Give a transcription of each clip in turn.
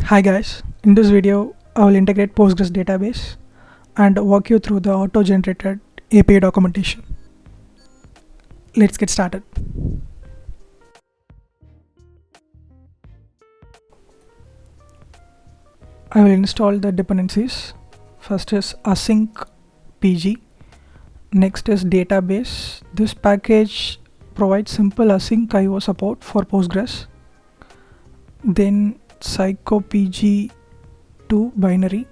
Hi guys, in this video I will integrate Postgres database and walk you through the auto-generated API documentation. Let's get started. I will install the dependencies. First is async pg, next is database. This package provides simple async IO support for Postgres. Then psychopg2 binary,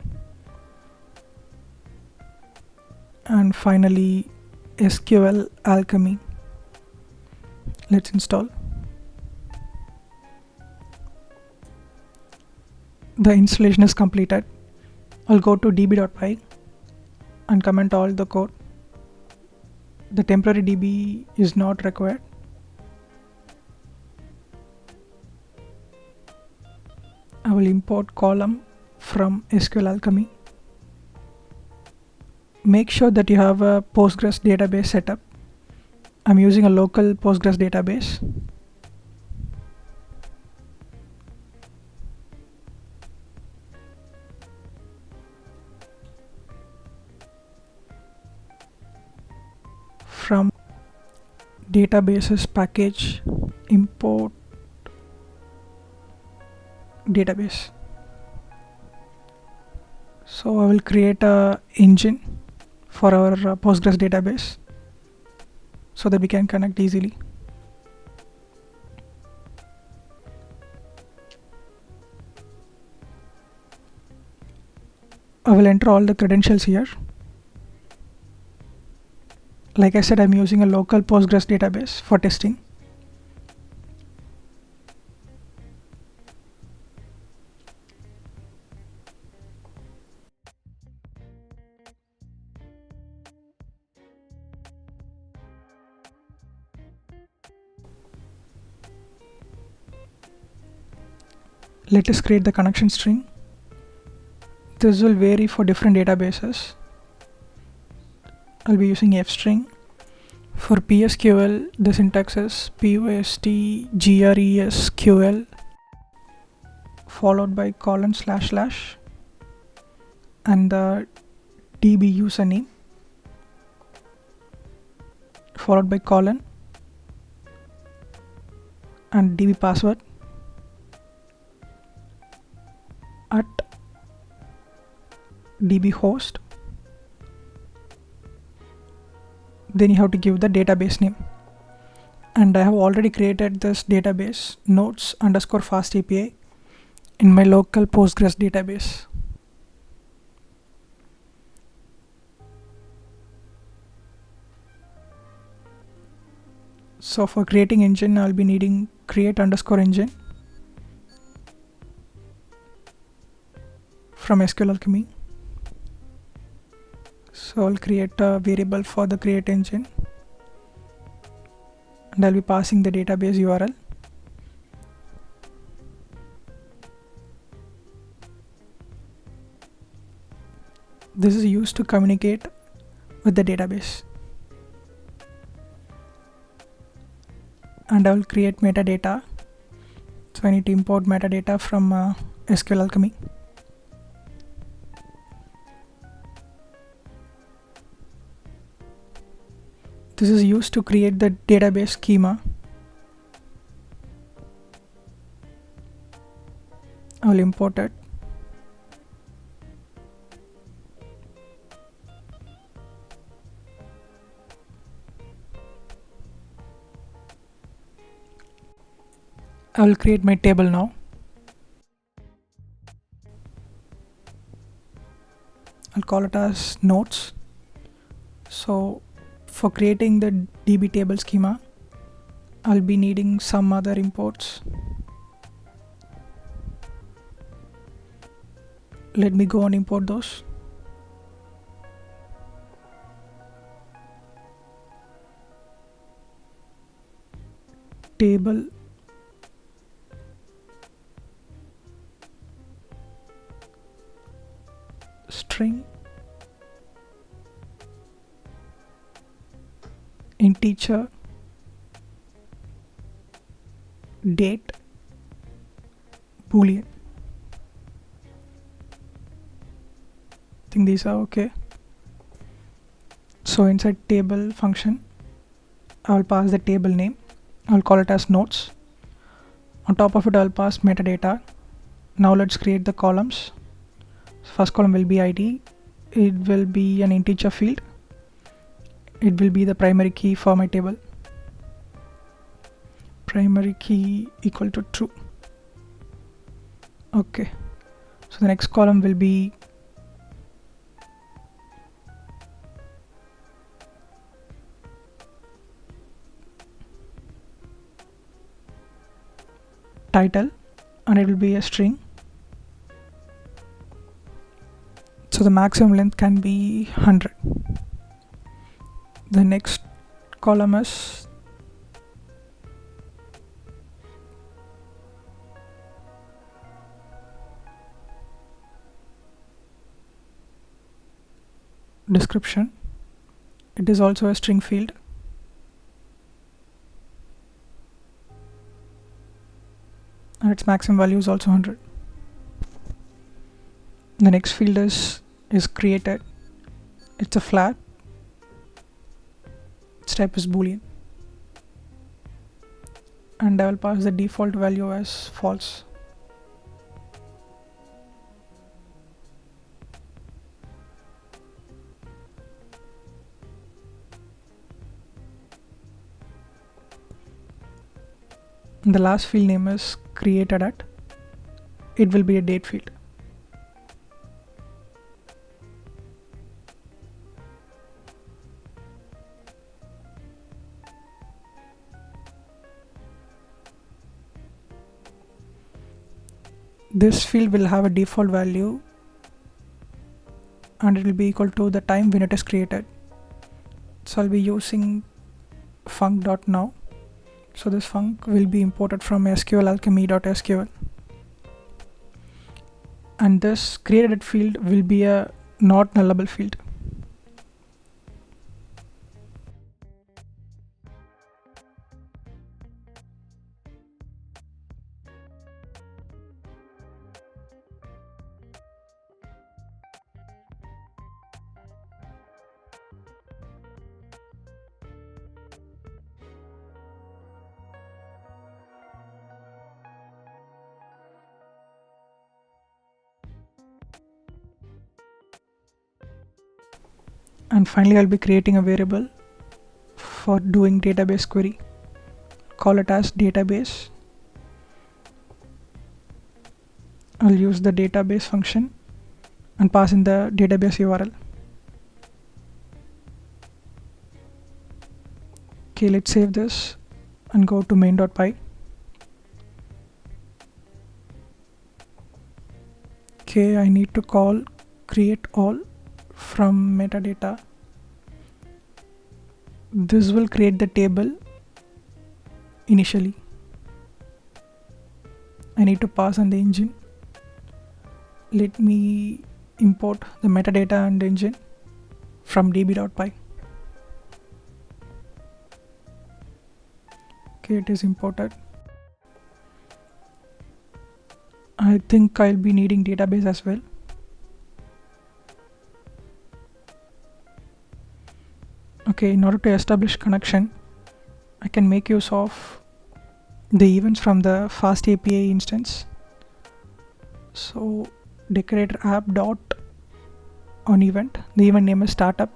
and finally SQL Alchemy. Let's install. The installation is completed. I'll go to db.py and comment all the code. The temporary db is not required. I will import column from SQL Alchemy. Make sure that you have a Postgres database setup. I'm using a local Postgres database. From databases package, import database. So I will create a engine for our Postgres database so that we can connect easily. I will enter all the credentials here. Like I said, I'm using a local Postgres database for testing. Let us create the connection string. This will vary for different databases. I'll be using fstring. For PSQL, the syntax is postgresql followed by : / and the DB username followed by : and DB password at DB host. Then you have to give the database name, and I have already created this database Notes _FastAPI in my local Postgres database. So for creating engine, I'll be needing create _engine from SQL Alchemy. So I'll create a variable for the create engine, and I'll be passing the database URL. This is used to communicate with the database. And I will create metadata. So I need to import metadata from SQL Alchemy. This is used to create the database schema. I will import it. I will create my table now. I'll call it as notes. So for creating the DB table schema, I'll be needing some other imports. Let me go and import those. Table string integer date boolean. think these are okay. So inside table function, I will pass the table name. I'll call it as notes. On top of it, I'll pass metadata. Now let's create the columns. First column will be ID. It will be an integer field. It will be the primary key for my table. Primary key equal to true. Okay. So the next column will be title, and it will be a string. So the maximum length can be 100. The next column is description. It is also a string field. And its maximum value is also 100. The next field is created. It's a flag. Its type is boolean. And I will pass the default value as false. And the last field name is created at. It will be a date field. This field will have a default value and it will be equal to the time when it is created. So I'll be using func.now. So this func will be imported from sqlalchemy.sql. And this created field will be a not nullable field. And finally, I'll be creating a variable for doing database query. Call it as database. I'll use the database function and pass in the database URL. Okay, let's save this and go to main.py. Okay, I need to call create all from metadata. This will create the table initially. I need to pass on the engine. Let me import the metadata and engine from db.py. Okay, it is imported. I think I'll be needing database as well. Okay, in order to establish connection, I can make use of the events from the FastAPI instance. So decorator app dot on event. The event name is startup.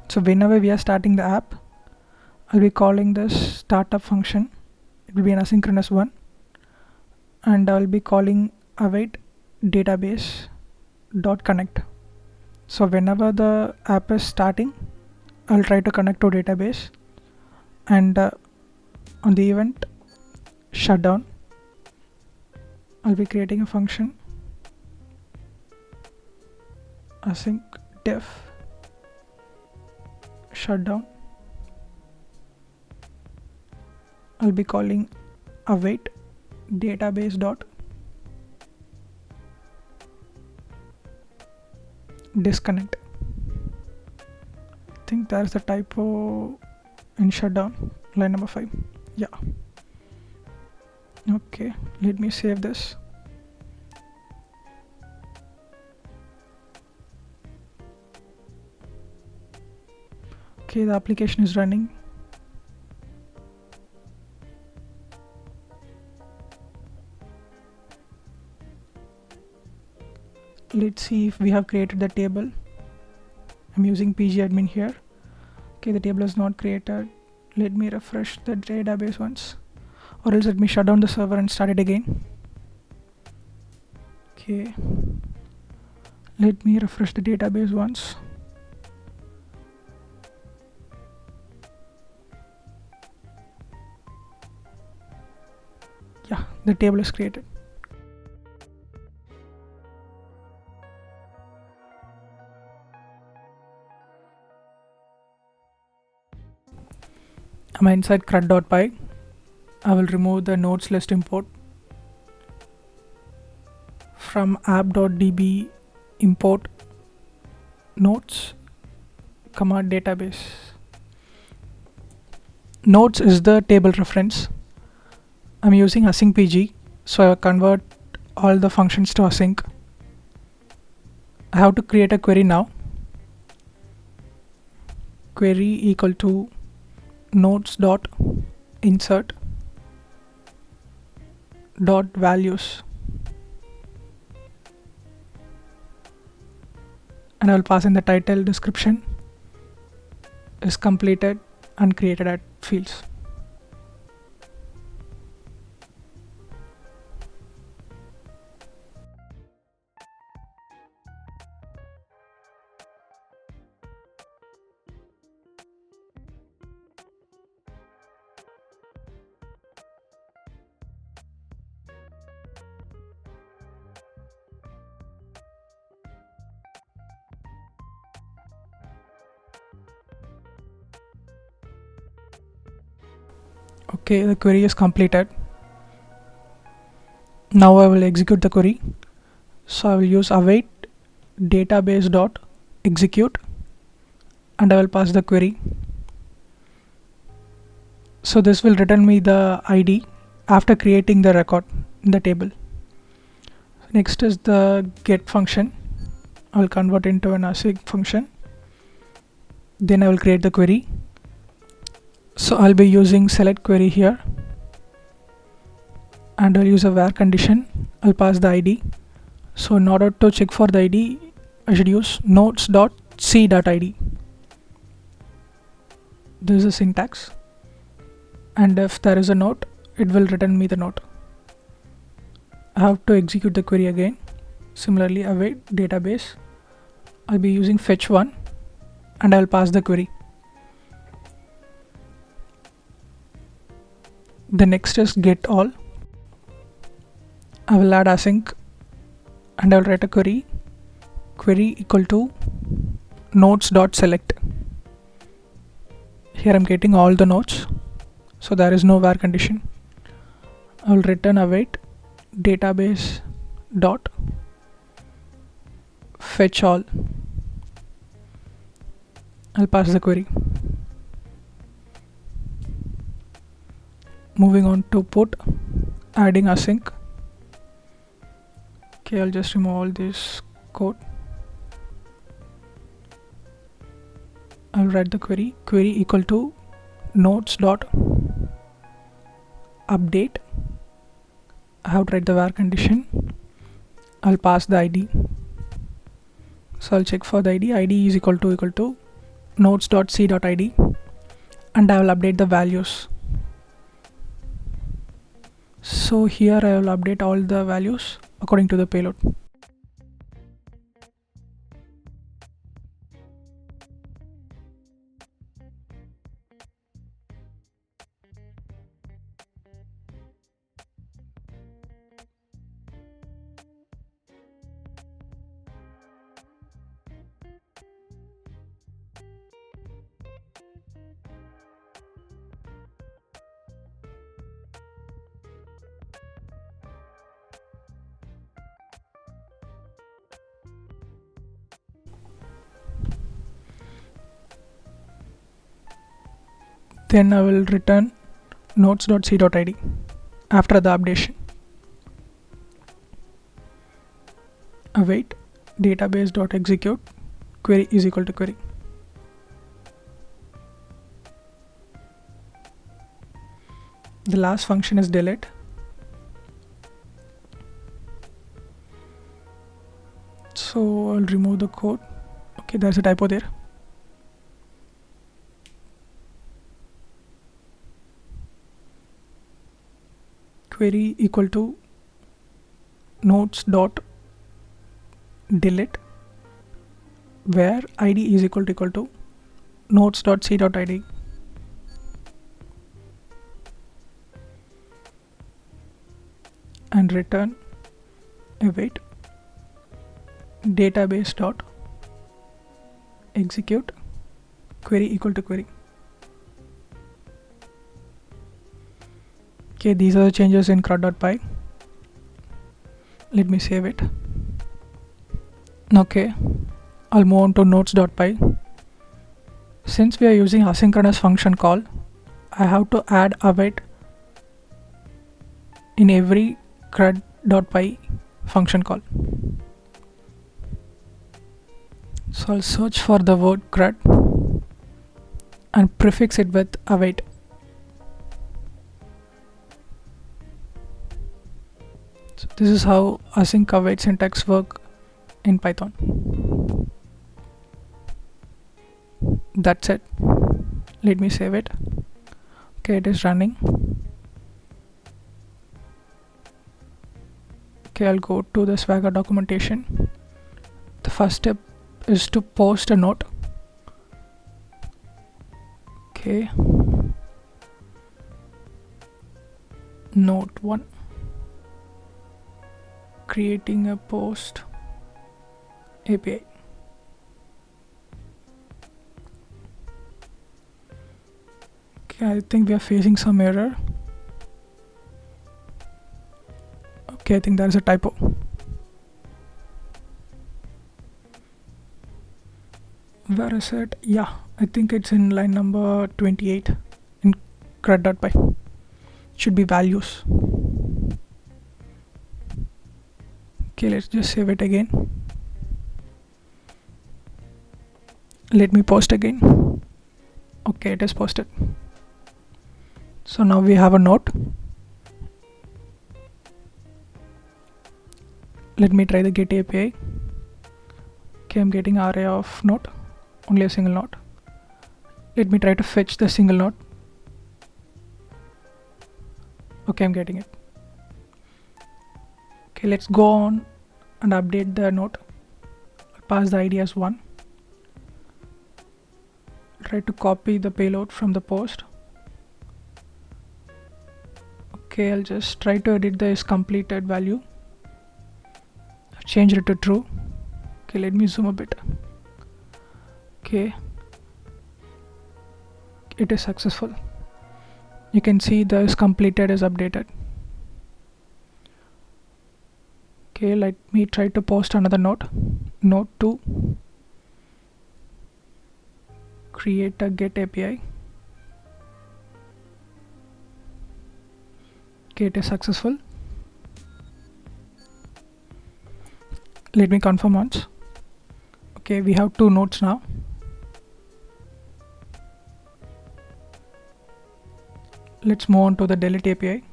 So whenever we are starting the app, I'll be calling this startup function. It will be an asynchronous one, and I'll be calling await database dot connect. So whenever the app is starting, I'll try to connect to database, and on the event shutdown, I'll be creating a function async def shutdown. I'll be calling await database dot disconnect. I think there's the typo in shutdown, line number 5. Yeah. Okay, let me save this. Okay, the application is running. Let's see if we have created the table. I'm using pgadmin here. Okay, the table is not created. Let me refresh the database once, or else let me shut down the server and start it again. Okay, let me refresh the database once. Yeah, the table is created. I'm inside crud.py. I will remove the nodes list import. From app.db import nodes command database. Nodes is the table reference. I'm using async pg, so I convert all the functions to async. I have to create a query now. Query equal to nodes dot insert dot values, and I will pass in the title, description is completed and created at fields. Okay, the query is completed. Now I will execute the query. So I will use await database dot execute, and I will pass the query. So this will return me the ID after creating the record in the table. Next is the get function. I will convert into an async function. Then I will create the query. So I'll be using select query here, and I'll use a where condition. I'll pass the ID. So in order to check for the ID, I should use notes.c.id. This is the syntax, and if there is a note, it will return me the note. I have to execute the query again. Similarly, await database. I'll be using fetch1, and I'll pass the query. The next is get all. I will add async, and I will write a query equal to nodes.select. Here I'm getting all the nodes, so there is no where condition. I will return await database dot fetch all. I'll pass the query. Moving on to put, adding async. Okay, I'll just remove all this code. I'll write the query equal to nodes dot update. I have to write the where condition. I'll pass the ID. So I'll check for the ID. ID is equal to nodes.c.id, and I will update the values. So here I will update all the values according to the payload. Then I will return nodes.c.id after the updation. Await database.execute query is equal to query. The last function is delete. So I'll remove the code. Okay, there's a typo there. Query equal to notes dot delete, where id is equal to notes dot c dot id. And return await database dot execute query equal to query. Okay, these are the changes in crud.py. Let me save it. Okay, I'll move on to notes.py. Since we are using asynchronous function call, I have to add await in every crud.py function call. So I'll search for the word crud and prefix it with await. So this is how async await syntax work in Python. That's it. Let me save it. Okay, it is running. Okay, I'll go to the Swagger documentation. The first step is to post a note. Okay. Note 1. Creating a post API. Okay, I think we are facing some error. Okay, I think there is a typo. Where is it? Yeah, I think it's in line number 28 in crud.py. Should be values. Okay, let's just save it again. Let me post again. Okay, it is posted. So now we have a note. Let me try the get API. Okay, I'm getting array of note, only a single note. Let me try to fetch the single note. Okay, I'm getting it. Okay, let's go on and update the note. I'll pass the ID as 1. Try to copy the payload from the post. Okay, I'll just try to edit the is completed value. I've changed it to true. Okay, let me zoom a bit. Okay, it is successful. You can see the is completed is updated. Okay, let me try to post another note. Note 2. Create a get API. Okay, it is successful. Let me confirm once. Okay, we have 2 nodes now. Let's move on to the delete API.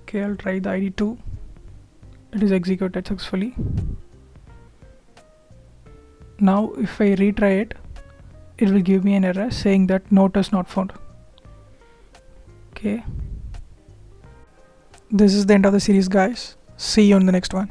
Okay, I'll try the ID 2. It is executed successfully. Now if I retry it, it will give me an error saying that note is not found. Okay. This is the end of the series, guys. See you on the next one.